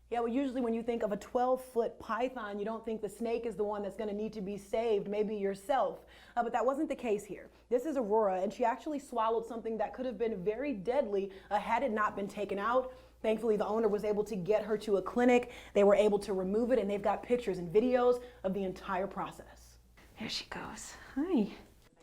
Yeah, well, usually when you think of a 12-foot python, you don't think the snake is the one that's going to need to be saved, maybe yourself. But that wasn't the case here. This is Aurora, and she actually swallowed something that could have been very deadly had it not been taken out. Thankfully, the owner was able to get her to a clinic. They were able to remove it, and they've got pictures and videos of the entire process. There she goes. Hi.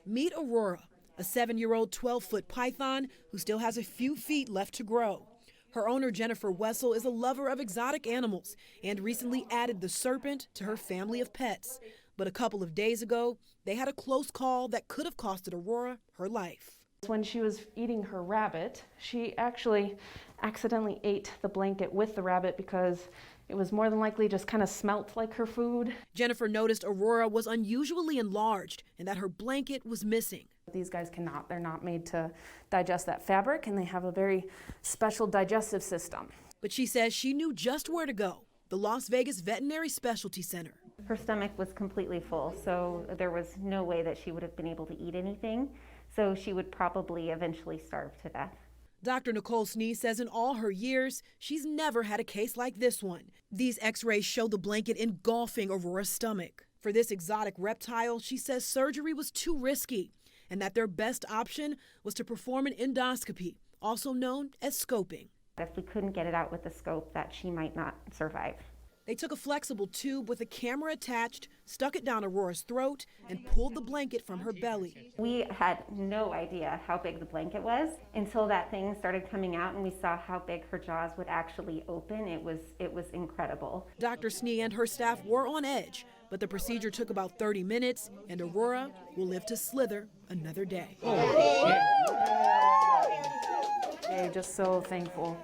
Meet Aurora, a 7-year-old 12-foot python who still has a few feet left to grow. Her owner, Jennifer Wessel, is a lover of exotic animals and recently added the serpent to her family of pets. But a couple of days ago, they had a close call that could have costed Aurora her life. When she was eating her rabbit, she actually accidentally ate the blanket with the rabbit because it was more than likely just kind of smelt like her food. Jennifer noticed Aurora was unusually enlarged and that her blanket was missing. These guys they're not made to digest that fabric, and they have a very special digestive system. But she says she knew just where to go, the Las Vegas Veterinary Specialty Center. Her stomach was completely full, so there was no way that she would have been able to eat anything. So she would probably eventually starve to death. Dr. Nicole Snee says in all her years, she's never had a case like this one. These x-rays show the blanket engulfing Aurora's stomach. For this exotic reptile, she says surgery was too risky and that their best option was to perform an endoscopy, also known as scoping. If we couldn't get it out with the scope, that she might not survive. They took a flexible tube with a camera attached, stuck it down Aurora's throat, and pulled the blanket from her belly. We had no idea how big the blanket was until that thing started coming out and we saw how big her jaws would actually open. It was incredible. Dr. Snee and her staff were on edge, but the procedure took about 30 minutes, and Aurora will live to slither another day. I'm just so thankful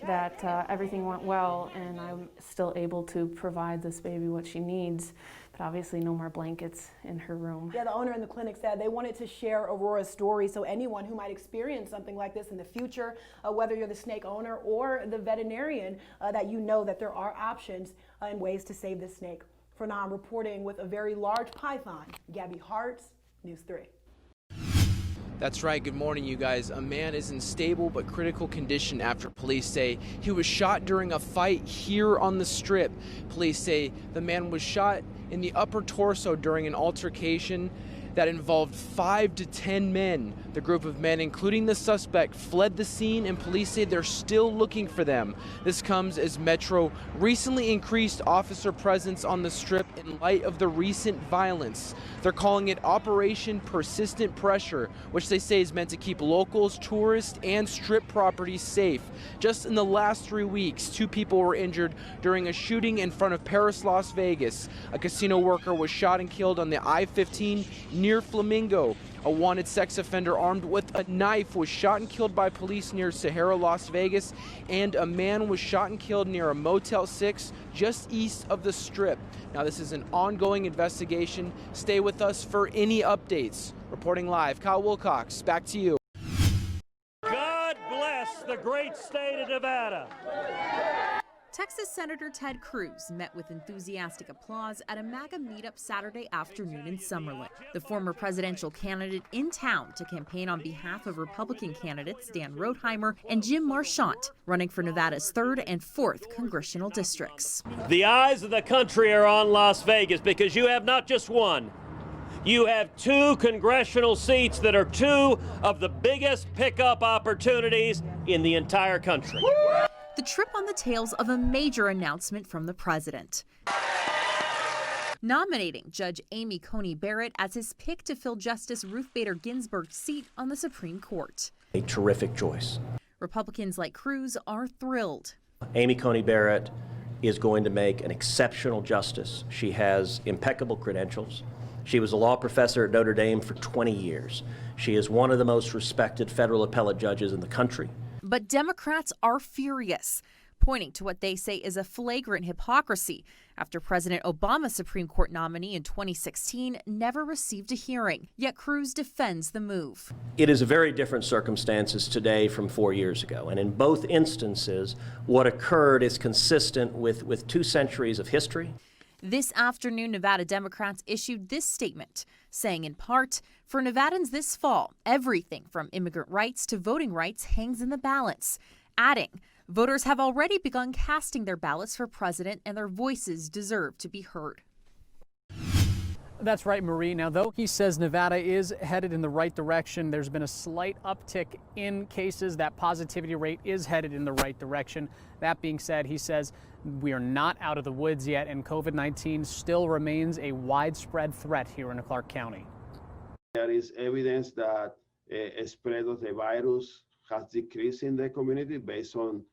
that everything went well and I'm still able to provide this baby what she needs, but obviously no more blankets in her room. Yeah, the owner in the clinic said they wanted to share Aurora's story so anyone who might experience something like this in the future, whether you're the snake owner or the veterinarian, that you know that there are options and ways to save this snake. For now, I'm reporting with a very large python. Gabby Hartz, News 3. That's right. Good morning, you guys. A man is in stable but critical condition after police say he was shot during a fight here on the Strip. Police say the man was shot in the upper torso during an altercation that involved 5 to 10 men. The group of men, including the suspect, fled the scene, and police say they're still looking for them. This comes as Metro recently increased officer presence on the Strip in light of the recent violence. They're calling it Operation Persistent Pressure, which they say is meant to keep locals, tourists, and Strip properties safe. Just in the last 3 weeks, 2 people were injured during a shooting in front of Paris, Las Vegas. A casino worker was shot and killed on the I-15 near Flamingo. A wanted sex offender armed with a knife was shot and killed by police near Sahara, Las Vegas, and a man was shot and killed near a Motel 6 just east of the Strip. Now, this is an ongoing investigation. Stay with us for any updates. Reporting live, Kyle Wilcox, back to you. God bless the great state of Nevada. Texas Senator Ted Cruz met with enthusiastic applause at a MAGA meetup Saturday afternoon in Summerlin. The former presidential candidate in town to campaign on behalf of Republican candidates Dan Rotheimer and Jim Marchant, running for Nevada's 3rd and 4th congressional districts. The eyes of the country are on Las Vegas because you have not just one. You have 2 congressional seats that are 2 of the biggest pickup opportunities in the entire country. The trip on the tails of a major announcement from the president, nominating Judge Amy Coney Barrett as his pick to fill Justice Ruth Bader Ginsburg's seat on the Supreme Court. A terrific choice. Republicans like Cruz are thrilled. Amy Coney Barrett is going to make an exceptional justice. She has impeccable credentials. She was a law professor at Notre Dame for 20 years. She is one of the most respected federal appellate judges in the country. But Democrats are furious, pointing to what they say is a flagrant hypocrisy after President Obama's Supreme Court nominee in 2016 never received a hearing. Yet Cruz defends the move. It is a very different circumstances today from 4 years ago. And in both instances, what occurred is consistent with 2 centuries of history. This afternoon, Nevada Democrats issued this statement, saying in part, for Nevadans this fall, everything from immigrant rights to voting rights hangs in the balance, adding, Voters have already begun casting their ballots for president, and their voices deserve to be heard. That's right, Marie. Now, though he says Nevada is headed in the right direction, there's been a slight uptick in cases. That positivity rate is headed in the right direction. That being said, he says we are not out of the woods yet, and COVID-19 still remains a widespread threat here in Clark County. There is evidence that a spread of the virus has decreased in the community based on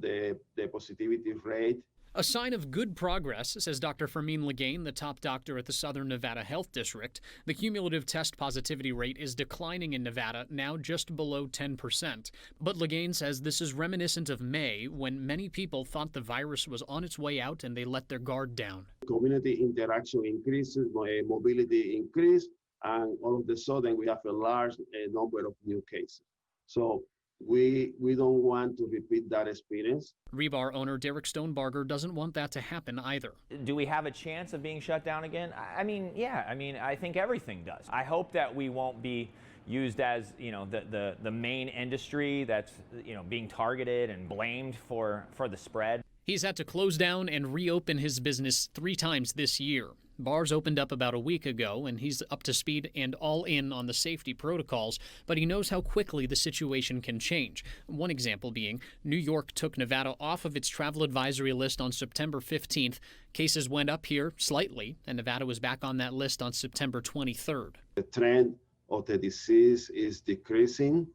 the positivity rate. A sign of good progress, says Dr. Fermin Legain, the top doctor at the Southern Nevada Health District. The cumulative test positivity rate is declining in Nevada, now just below 10%. But Legain says this is reminiscent of May, when many people thought the virus was on its way out and they let their guard down. Community interaction increases, mobility increases, and all of a sudden we have a large number of new cases. So we don't want to repeat that experience. Rebar owner Derek Stonebarger doesn't want that to happen either. Do we have a chance of being shut down again? I mean, yeah. I mean, I think everything does. I hope that we won't be used as, the main industry that's, being targeted and blamed for the spread. He's had to close down and reopen his business 3 times this year. Bars opened up about a week ago, and he's up to speed and all in on the safety protocols, but he knows how quickly the situation can change. One example being, New York took Nevada off of its travel advisory list on September 15th. Cases went up here slightly, and Nevada was back on that list on September 23rd. The trend of the disease is decreasing,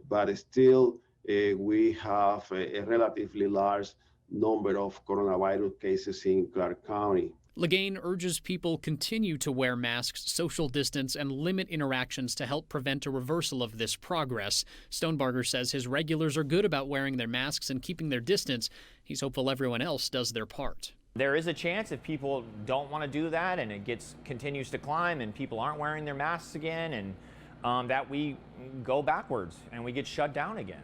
but still we have a relatively large number of coronavirus cases in Clark County. Legain urges people continue to wear masks, social distance, and limit interactions to help prevent a reversal of this progress. Stonebarger says his regulars are good about wearing their masks and keeping their distance. He's hopeful everyone else does their part. There is a chance if people don't want to do that and it continues to climb and people aren't wearing their masks again and that we go backwards and we get shut down again.